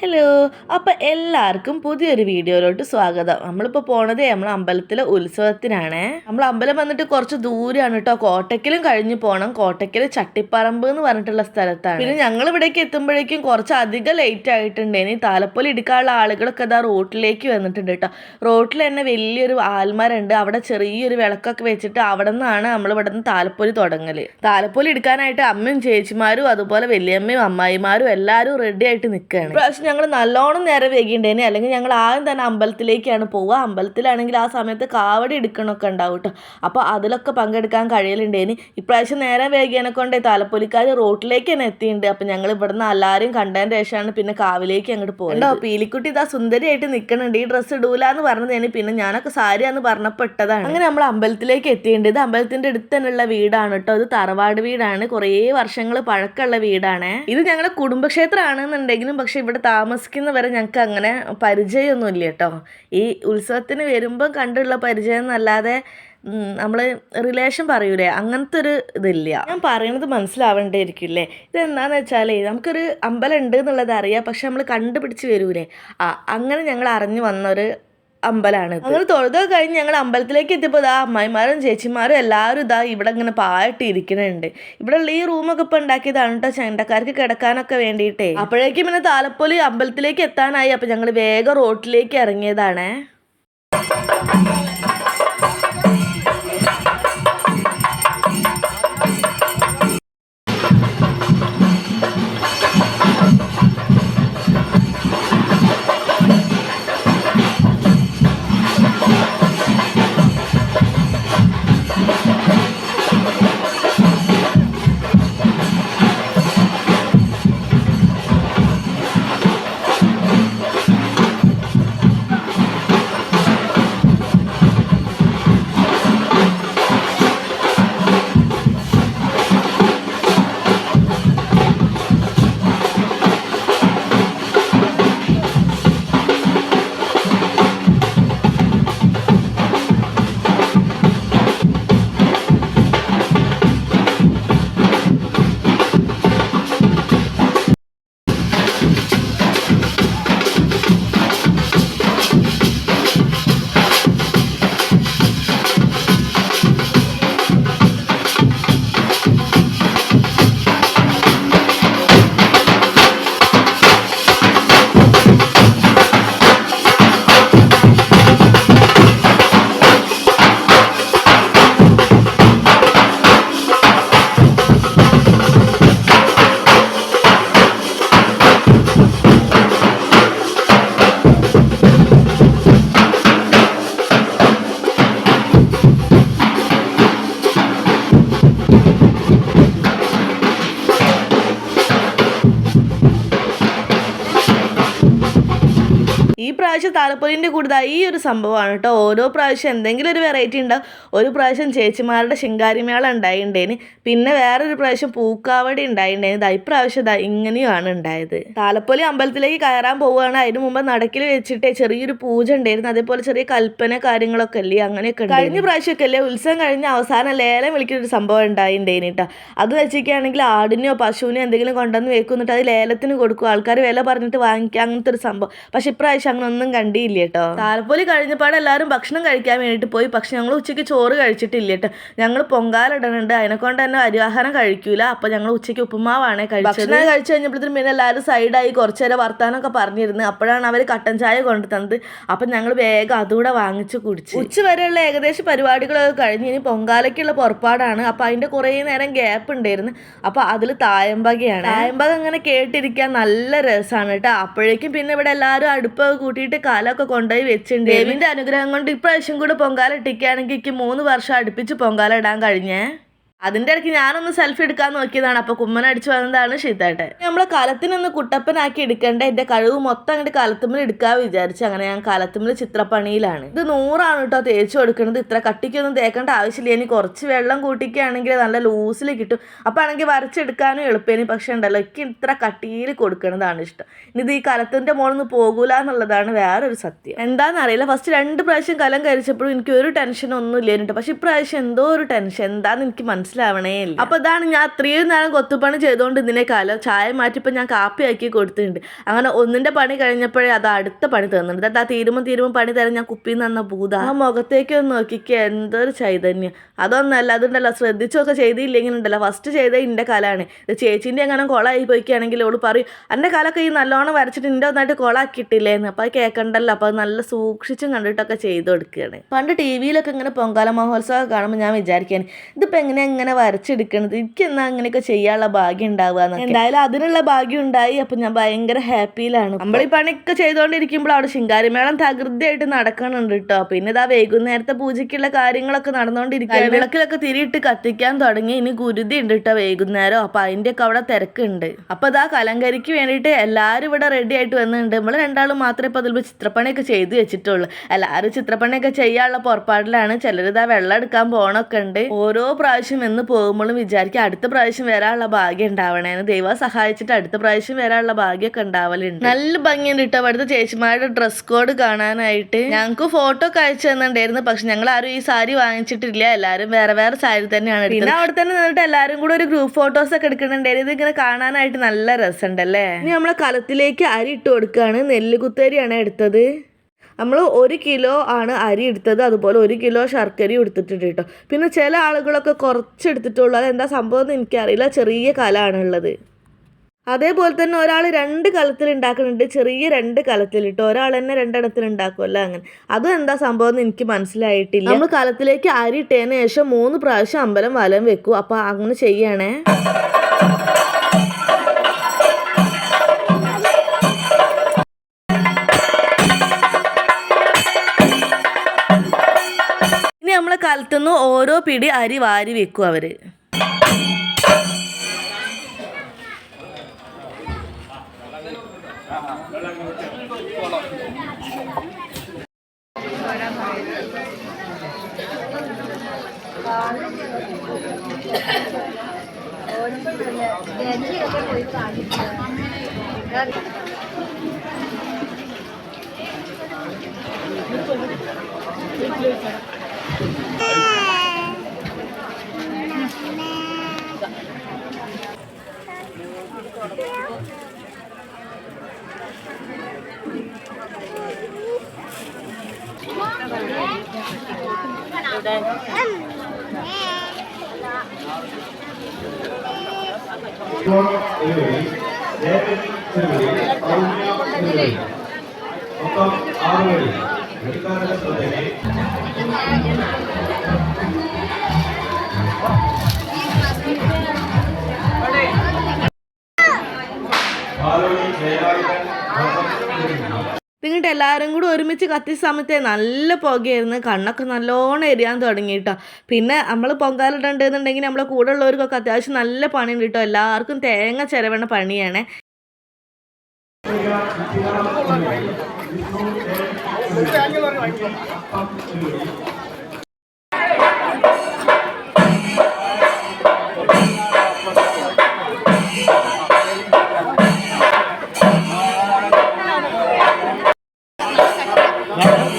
Hello. അപ്പോൾ എല്ലാവർക്കും പുതിയൊരു വീഡിയോയിലോട്ട് സ്വാഗതം. നമ്മളിപ്പോൾ പോണത് നമ്മളെ അമ്പലത്തിലെ ഉത്സവത്തിനാണ്. നമ്മൾ അമ്പലം വന്നിട്ട് കുറച്ച് ദൂരമാണ് കേട്ടോ. കോട്ടയ്ക്കലും കഴിഞ്ഞ് പോകണം. കോട്ടയ്ക്കൽ ചട്ടിപ്പറമ്പ് എന്ന് പറഞ്ഞിട്ടുള്ള സ്ഥലത്താണ്. പിന്നെ ഞങ്ങൾ ഇവിടേക്ക് എത്തുമ്പോഴേക്കും കുറച്ച് അധികം ലേറ്റ് ആയിട്ടുണ്ട്. ഇനി താലപ്പൊലി എടുക്കാനുള്ള ആളുകളൊക്കെ ഇതാ റോട്ടിലേക്ക് വന്നിട്ടുണ്ട് കേട്ടോ. റോട്ടിൽ തന്നെ വലിയൊരു ആൽമരമുണ്ട്. അവിടെ ചെറിയൊരു വിളക്കൊക്കെ വെച്ചിട്ട് അവിടെ നിന്നാണ് ഇവിടെ നിന്ന് താലപ്പൊലി തുടങ്ങൽ. താലപ്പൊലി എടുക്കാനായിട്ട് അമ്മയും ചേച്ചിമാരും അതുപോലെ വലിയമ്മയും അമ്മായിമാരും എല്ലാവരും റെഡി ആയിട്ട് നിൽക്കുകയാണ്. ഞങ്ങൾ നല്ലോണം നേരെ വൈകിണ്ടേനെ, അല്ലെങ്കിൽ ഞങ്ങൾ ആദ്യം തന്നെ അമ്പലത്തിലേക്കാണ് പോവുക. അമ്പലത്തിലാണെങ്കിൽ ആ സമയത്ത് കാവടി എടുക്കണമൊക്കെ ഉണ്ടാവും കേട്ടോ. അപ്പോൾ അതിലൊക്കെ പങ്കെടുക്കാൻ കഴിയലുണ്ടേന്. ഇപ്രാവശ്യം നേരെ വൈകിയതിനെ കൊണ്ട് താലപ്പൊലിക്കാർ റോട്ടിലേക്ക് തന്നെ എത്തിയിട്ടുണ്ട്. അപ്പം ഞങ്ങൾ ഇവിടുന്ന് എല്ലാവരും കണ്ടതിന് ശേഷമാണ് പിന്നെ കാവിലേക്ക് അങ്ങോട്ട് പോകുന്നത്. പീലിക്കുട്ടി ഇതാ സുന്ദരിയായിട്ട് നിൽക്കണുണ്ട്. ഈ ഡ്രസ്സ് ഇടൂല എന്ന് പറഞ്ഞതേന്, പിന്നെ ഞാനൊക്കെ സാരിയാന്ന് പറഞ്ഞപ്പോൾ ഇട്ടതാണ്. അങ്ങനെ നമ്മൾ അമ്പലത്തിലേക്ക് എത്തിയിട്ടുണ്ട്. ഇത് അമ്പലത്തിൻ്റെ അടുത്ത് തന്നെയുള്ള വീടാണ് കേട്ടോ. ഇത് തറവാട് വീടാണ്, കുറേ വർഷങ്ങൾ പഴക്കമുള്ള വീടാണ്. ഇത് ഞങ്ങളുടെ കുടുംബക്ഷേത്രമാണെന്നുണ്ടെങ്കിലും പക്ഷെ ഇവിടെ താമസിക്കുന്നവരെ ഞങ്ങൾക്ക് അങ്ങനെ പരിചയമൊന്നുമില്ല കേട്ടോ. ഈ ഉത്സവത്തിന് വരുമ്പം കണ്ടുള്ള പരിചയം എന്നല്ലാതെ നമ്മൾ റിലേഷൻ പറയൂലേ, അങ്ങനത്തെ ഒരു ഇതില്ല. ഞാൻ പറയുന്നത് മനസ്സിലാവേണ്ടിയിരിക്കില്ലേ. ഇതെന്താണെന്ന് വെച്ചാൽ നമുക്കൊരു അമ്പലം ഉണ്ട് എന്നുള്ളത് അറിയാം, പക്ഷെ നമ്മൾ കണ്ടുപിടിച്ച് വരൂലേ, അങ്ങനെ ഞങ്ങൾ അറിഞ്ഞു വന്നൊരു അമ്പലമാണ്. ഞങ്ങൾ തൊഴുതൊക്കെ കഴിഞ്ഞ് ഞങ്ങൾ അമ്പലത്തിലേക്ക് എത്തിയപ്പോൾ ഇതാ അമ്മായിമാരും ചേച്ചിമാരും എല്ലാവരും ഇതാ ഇവിടെ ഇങ്ങനെ പായിട്ട് ഇരിക്കുന്നുണ്ട്. ഇവിടെ ഉള്ള ഈ റൂമൊക്കെ ഇപ്പം ഉണ്ടാക്കിയതാണ് കേട്ടോ, ചെണ്ടക്കാർക്ക് കിടക്കാനൊക്കെ വേണ്ടിയിട്ടേ. അപ്പോഴേക്കും പിന്നെ താലപ്പൊലി അമ്പലത്തിലേക്ക് എത്താനായി. അപ്പം ഞങ്ങൾ വേഗം റോട്ടിലേക്ക് ഇറങ്ങിയതാണ്. ഈ പ്രാവശ്യം താലപ്പൊലിൻ്റെ കൂടുതൽ ഈ ഒരു സംഭവമാണ് കേട്ടോ. ഓരോ പ്രാവശ്യം എന്തെങ്കിലും ഒരു വെറൈറ്റി ഉണ്ടാവും. ഒരു പ്രാവശ്യം ചേച്ചിമാരുടെ ശിങ്കാരിമേള ഉണ്ടായിട്ടുണ്ടേന്, പിന്നെ വേറൊരു പ്രാവശ്യം പൂക്കാവടി ഉണ്ടായിട്ടുണ്ടായിരുന്നു. ഇപ്രാവശ്യം ഇങ്ങനെയാണ് ഉണ്ടായത്. താലപ്പൊലി അമ്പലത്തിലേക്ക് കയറാൻ പോവുകയാണ്. അതിന് മുമ്പ് നടക്കിൽ വെച്ചിട്ട് ചെറിയൊരു പൂജ ഉണ്ടായിരുന്നു. അതേപോലെ ചെറിയ കൽപ്പന കാര്യങ്ങളൊക്കെ അല്ലേ, അങ്ങനെയൊക്കെ കഴിഞ്ഞ പ്രാവശ്യമൊക്കെ അല്ലേ ഉത്സവം കഴിഞ്ഞ അവസാനം ലേലം വിളിക്കുന്നൊരു സംഭവം ഉണ്ടായിട്ടുണ്ടേന് കേട്ടോ. അത് വെച്ചിരിക്കുകയാണെങ്കിൽ ആടിനെയോ പശുവിനെയോ എന്തെങ്കിലും കൊണ്ടുവന്ന് വെക്കുന്നിട്ട് അത് ലേലത്തിന് കൊടുക്കും. ആൾക്കാർ വില പറഞ്ഞിട്ട് വാങ്ങിക്കുക, അങ്ങനത്തെ ഒരു സംഭവം. പക്ഷെ ഇപ്രാവശ്യം അങ്ങനെ ഒന്നും കണ്ടില്ല കേട്ടോ. താലപ്പൊലി കഴിഞ്ഞപ്പാട് എല്ലാവരും ഭക്ഷണം കഴിക്കാൻ വേണ്ടിയിട്ട് പോയി. പക്ഷെ ഞങ്ങൾ ഉച്ചയ്ക്ക് ചോറ് കഴിച്ചിട്ടില്ല കേട്ടോ. ഞങ്ങൾ പൊങ്കാലിടണുണ്ട്, അതിനെക്കൊണ്ട് തന്നെ അരിയാഹാരം കഴിക്കൂല. അപ്പൊ ഞങ്ങൾ ഉച്ചയ്ക്ക് ഉപ്പുമാവാണ് കഴിച്ചത്. ഭക്ഷണം കഴിച്ചു കഴിഞ്ഞപ്പോഴത്തേനും പിന്നെ എല്ലാവരും സൈഡായി കുറച്ചു നേരം വർത്താനമൊക്കെ പറഞ്ഞിരുന്നു. അപ്പോഴാണ് അവർ കട്ടൻ ചായ കൊണ്ടു തന്നത്. അപ്പം ഞങ്ങൾ വേഗം അതുകൂടെ വാങ്ങിച്ച് കുടിച്ചു. ഉച്ച വരെയുള്ള ഏകദേശം പരിപാടികളൊക്കെ കഴിഞ്ഞ് ഇനി പൊങ്കാലയ്ക്കുള്ള പുറപ്പാടാണ്. അപ്പം അതിൻ്റെ കുറേ നേരം ഗ്യാപ്പ് ഉണ്ടായിരുന്നു. അപ്പം അതിൽ തായമ്പകയാണ്. തായമ്പക അങ്ങനെ കേട്ടിരിക്കാൻ നല്ല രസമാണ് കേട്ടോ. അപ്പോഴേക്കും പിന്നെ ഇവിടെ എല്ലാവരും അടുപ്പ് കൂട്ടിയിട്ട് കാലൊക്കെ കൊണ്ടുപോയി വെച്ചിട്ടുണ്ട്. ദേവിന്റെ അനുഗ്രഹം കൊണ്ട് ഇപ്രാവശ്യം കൂടെ പൊങ്കാല ഇട്ടിക്കുകയാണെങ്കിൽ എനിക്ക് 3 വർഷം അടുപ്പിച്ച് പൊങ്കാല ഇടാൻ കഴിഞ്ഞേ. അതിൻ്റെ ഇടയ്ക്ക് ഞാനൊന്ന് സെൽഫി എടുക്കാൻ നോക്കിയതാണ്. അപ്പോൾ കുമ്മനടിച്ച് വന്നതാണ് ഷീത്തേട്ടെ. നമ്മളെ കലത്തിനൊന്ന് കുട്ടപ്പനാക്കി എടുക്കേണ്ട എൻ്റെ കഴിവ് മൊത്തം അങ്ങോട്ട് കലത്തുമ്പിൽ എടുക്കാൻ വിചാരിച്ചു. അങ്ങനെ ഞാൻ കലത്തുമ്പിൽ ചിത്രപ്പണിയിലാണ്. ഇത് 100 കേട്ടോ തേച്ച് കൊടുക്കുന്നത്. ഇത്ര കട്ടിക്കൊന്നും തേക്കേണ്ട ആവശ്യമില്ല. ഇനി കുറച്ച് വെള്ളം കൂട്ടിക്കുകയാണെങ്കിൽ നല്ല ലൂസിൽ കിട്ടും. അപ്പോൾ ആണെങ്കിൽ വരച്ചെടുക്കാനും എളുപ്പേനി. പക്ഷെ ഉണ്ടല്ലോ എനിക്ക് ഇത്ര കട്ടിയിൽ കൊടുക്കുന്നതാണ് ഇഷ്ടം. ഇനി ഇത് ഈ കലത്തിൻ്റെ മുകളിൽ നിന്ന് പോകൂല എന്നുള്ളതാണ് വേറൊരു സത്യം. എന്താണെന്നറിയില്ല, ഫസ്റ്റ് 2 പ്രാവശ്യം കലം കരിച്ചപ്പോഴും എനിക്ക് ഒരു ടെൻഷനൊന്നും ഇല്ലേനിട്ടോ. പക്ഷെ ഇപ്രാവശ്യം എന്തോ ഒരു ടെൻഷൻ, എന്താണെന്ന് എനിക്ക് മനസ്സിലായി. മനസ്സിലാവണേ ഇല്ല. അപ്പോൾ ഇതാണ് ഞാൻ അത്രയും നേരം കൊത്തുപണി ചെയ്തുകൊണ്ട് ഇതിനെ കാലം ചായ മാറ്റിപ്പോൾ ഞാൻ കാപ്പിയാക്കി കൊടുത്തിട്ടുണ്ട്. അങ്ങനെ ഒന്നിൻ്റെ പണി കഴിഞ്ഞപ്പോഴേ അത് അടുത്ത പണി തന്നിട്ടുണ്ട്. അത് ആ തീരുമ്പോൾ പണി തരാൻ ഞാൻ കുപ്പിയിൽ നിന്ന് ഭൂത ആ മുഖത്തേക്ക് ഒന്ന് നോക്കിക്കുക, എന്തൊരു ചൈതന്യം. അതൊന്നല്ല, അതുണ്ടല്ലോ ശ്രദ്ധിച്ചൊക്കെ ചെയ്തില്ലെങ്കിൽ ഉണ്ടല്ലോ ഫസ്റ്റ് ചെയ്ത എൻ്റെ കാലാണ്. ഇത് ചേച്ചീൻ്റെ എങ്ങനെ കൊളായി പോയിക്കുകയാണെങ്കിൽ ഓള് പറയും എൻ്റെ കാലൊക്കെ ഈ നല്ലോണം വരച്ചിട്ട് എൻ്റെ ഒന്നായിട്ട് കൊളാക്കിയിട്ടില്ലേന്ന്. അപ്പോൾ അത് കേൾക്കണ്ടല്ലോ. അപ്പോൾ അത് നല്ല സൂക്ഷിച്ചും കണ്ടിട്ടൊക്കെ ചെയ്ത് കൊടുക്കുകയാണ്. പണ്ട് ടി വിയിലൊക്കെ ഇങ്ങനെ പൊങ്കാല മഹോത്സവം കാണുമ്പോൾ ഞാൻ വിചാരിക്കാൻ ഇതിപ്പോൾ എങ്ങനെ വരച്ചെടുക്കണത്, എനിക്ക് എന്നാ അങ്ങനെയൊക്കെ ചെയ്യാനുള്ള ഭാഗ്യം ഉണ്ടാവുക. എന്തായാലും അതിനുള്ള ഭാഗ്യം ഉണ്ടായി. അപ്പം ഞാൻ ഭയങ്കര ഹാപ്പിയിലാണ്. നമ്മൾ ഈ പണിയൊക്കെ ചെയ്തുകൊണ്ടിരിക്കുമ്പോൾ അവിടെ ശിങ്കാരിമേളം തകൃതിയായിട്ട് നടക്കണുണ്ട് കേട്ടോ. പിന്നെ ഇതാ വൈകുന്നേരത്തെ പൂജയ്ക്കുള്ള കാര്യങ്ങളൊക്കെ നടന്നുകൊണ്ടിരിക്കുകയാണ്. വിളക്കിലൊക്കെ തിരിയിട്ട് കത്തിക്കാൻ തുടങ്ങി. ഇനി ഗുരുതി ഉണ്ട് കേട്ടോ വൈകുന്നേരം. അപ്പം അതിൻ്റെയൊക്കെ അവിടെ തിരക്കുണ്ട്. അപ്പം ഇതാ കലങ്കരിക്ക് വേണ്ടിയിട്ട് എല്ലാവരും ഇവിടെ റെഡി ആയിട്ട് വന്നിട്ടുണ്ട്. നമ്മൾ രണ്ടാളും മാത്രമേ ഇപ്പോൾ അതിൽ ചിത്രപ്പണിയൊക്കെ ചെയ്ത് വെച്ചിട്ടുള്ളൂ. എല്ലാവരും ചിത്രപ്പണിയൊക്കെ ചെയ്യാനുള്ള പുറപ്പാടിലാണ്. ചിലരിതാ വെള്ളം എടുക്കാൻ പോകണമൊക്കെ ഉണ്ട്. ഓരോ പ്രാവശ്യം എന്ന് പോകുമ്പോഴും വിചാരിക്കും അടുത്ത പ്രാവശ്യം വരാനുള്ള ഭാഗ്യം ഉണ്ടാവണേന്ന്. ദൈവം സഹായിച്ചിട്ട് അടുത്ത പ്രാവശ്യം വരാനുള്ള ഭാഗ്യമൊക്കെ ഉണ്ടാവലുണ്ട്. നല്ല ഭംഗിയുണ്ട് കേട്ടോ അവിടുത്തെ ചേച്ചിമാരുടെ ഡ്രസ് കോഡ് കാണാനായിട്ട്. ഞങ്ങൾക്ക് ഫോട്ടോ ഒക്കെ അയച്ചു തന്നിട്ടുണ്ടായിരുന്നു. പക്ഷെ ഞങ്ങൾ ആരും ഈ സാരി വാങ്ങിച്ചിട്ടില്ല. എല്ലാവരും വേറെ വേറെ സാരി തന്നെയാണ്. പിന്നെ അവിടെ തന്നെ നിന്നിട്ട് എല്ലാവരും കൂടെ ഒരു ഗ്രൂപ്പ് ഫോട്ടോസ് ഒക്കെ എടുക്കുന്നുണ്ടായിരുന്നു. ഇത് ഇങ്ങനെ കാണാനായിട്ട് നല്ല രസമുണ്ടല്ലേ. ഇനി നമ്മളെ കലത്തിലേക്ക് അരി ഇട്ട് കൊടുക്കുകയാണ്. നെല്ലുകുത്തരിയാണ് എടുത്തത്. നമ്മൾ 1 കിലോ ആണ് അരി എടുത്തത്. അതുപോലെ 1 കിലോ ശർക്കരയും എടുത്തിട്ടുണ്ട് കേട്ടോ. പിന്നെ ചില ആളുകളൊക്കെ കുറച്ച് എടുത്തിട്ടുള്ളൂ. അതെന്താ സംഭവം എന്ന് എനിക്കറിയില്ല. ചെറിയ കലമാണുള്ളത്. അതേപോലെ തന്നെ ഒരാൾ 2 കലത്തിൽ ഉണ്ടാക്കുന്നുണ്ട്. ചെറിയ 2 കലത്തിൽ കേട്ടോ. ഒരാൾ തന്നെ 2 എണ്ണത്തിൽ ഉണ്ടാക്കുമല്ലോ അങ്ങനെ. അതും എന്താ സംഭവം എന്ന് എനിക്ക് മനസ്സിലായിട്ടില്ല. നമ്മൾ കലത്തിലേക്ക് അരി ഇട്ടതിന് ശേഷം 3 പ്രാവശ്യം അമ്പലം വലം വെക്കും. അപ്പോൾ അങ്ങനെ ചെയ്യണേ. ഇനി നമ്മളെ കലത്തുനിന്ന് ഓരോ പിടി അരി വാരി വെക്കും അവർ. എന്നിട്ട് എല്ലാവരും കൂടി ഒരുമിച്ച് കത്തിച്ച സമയത്തെ നല്ല പുകയായിരുന്നു. കണ്ണൊക്കെ നല്ലോണം എരിയാൻ തുടങ്ങി കേട്ടോ. പിന്നെ നമ്മൾ പൊങ്കാലിടണ്ടെന്നുണ്ടെങ്കിൽ നമ്മളെ കൂടെ ഉള്ളവർക്കൊക്കെ അത്യാവശ്യം നല്ല പണിയുണ്ട് കേട്ടോ. എല്ലാവർക്കും തേങ്ങ ചിരവണ പണിയാണ്.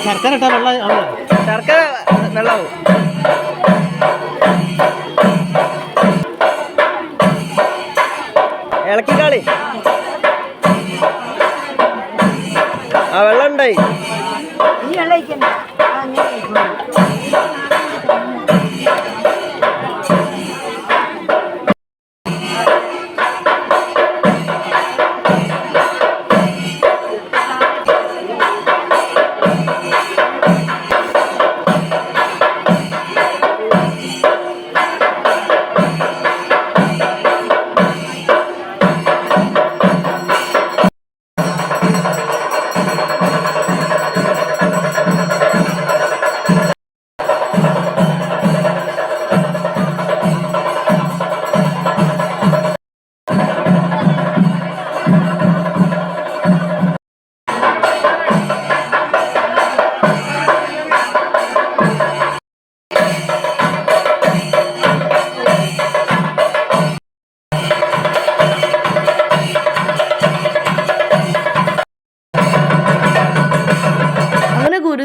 ശർക്കര ഇട്ടാ വെള്ളം, ശർക്കര വെള്ളമാവും. ഇളക്കിക്കാളി. ആ വെള്ളം ഉണ്ടായി.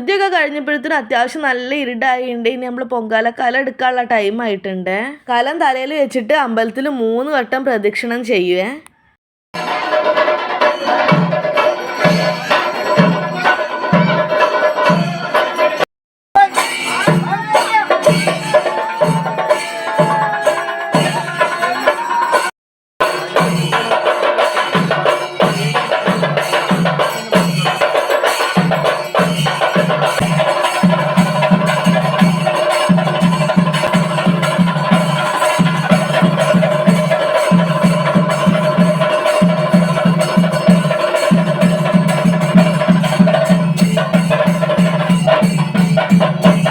കുരുതിയൊക്കെ കഴിഞ്ഞപ്പോഴത്തേനും അത്യാവശ്യം നല്ല ഇരുടായിട്ടുണ്ട്. ഇനി നമ്മൾ പൊങ്കാലക്കാലം എടുക്കാനുള്ള ടൈം ആയിട്ടുണ്ട്. കലം തലയിൽ വെച്ചിട്ട് അമ്പലത്തിൽ 3 വട്ടം പ്രദക്ഷിണം ചെയ്യുവേ.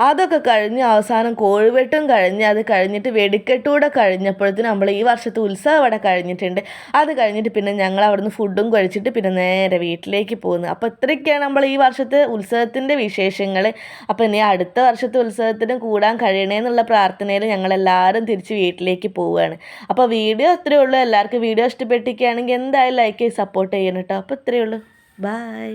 അതൊക്കെ കഴിഞ്ഞ് അവസാനം കോഴിവെട്ടും കഴിഞ്ഞ് അത് കഴിഞ്ഞിട്ട് വെടിക്കെട്ടൂടെ കഴിഞ്ഞപ്പോഴത്തേനും നമ്മൾ ഈ വർഷത്തെ ഉത്സവം അവിടെ കഴിഞ്ഞിട്ടുണ്ട്. അത് കഴിഞ്ഞിട്ട് പിന്നെ ഞങ്ങൾ അവിടുന്ന് ഫുഡും കഴിച്ചിട്ട് പിന്നെ നേരെ വീട്ടിലേക്ക് പോകുന്നത്. അപ്പോൾ ഇത്രയൊക്കെയാണ് നമ്മൾ ഈ വർഷത്തെ ഉത്സവത്തിൻ്റെ വിശേഷങ്ങൾ. അപ്പോൾ ഇനി അടുത്ത വർഷത്തെ ഉത്സവത്തിന് കൂടാൻ കഴിയണേന്നുള്ള പ്രാർത്ഥനയിൽ ഞങ്ങളെല്ലാവരും തിരിച്ച് വീട്ടിലേക്ക് പോവുകയാണ്. അപ്പോൾ വീഡിയോ അത്രയേ ഉള്ളൂ. എല്ലാവർക്കും വീഡിയോ ഇഷ്ടപ്പെട്ടിരിക്കുകയാണെങ്കിൽ എന്തായാലും ലൈക്ക് ചെയ്ത് സപ്പോർട്ട് ചെയ്യണം കേട്ടോ. അപ്പോൾ ഇത്രയേ ഉള്ളൂ. ബൈ.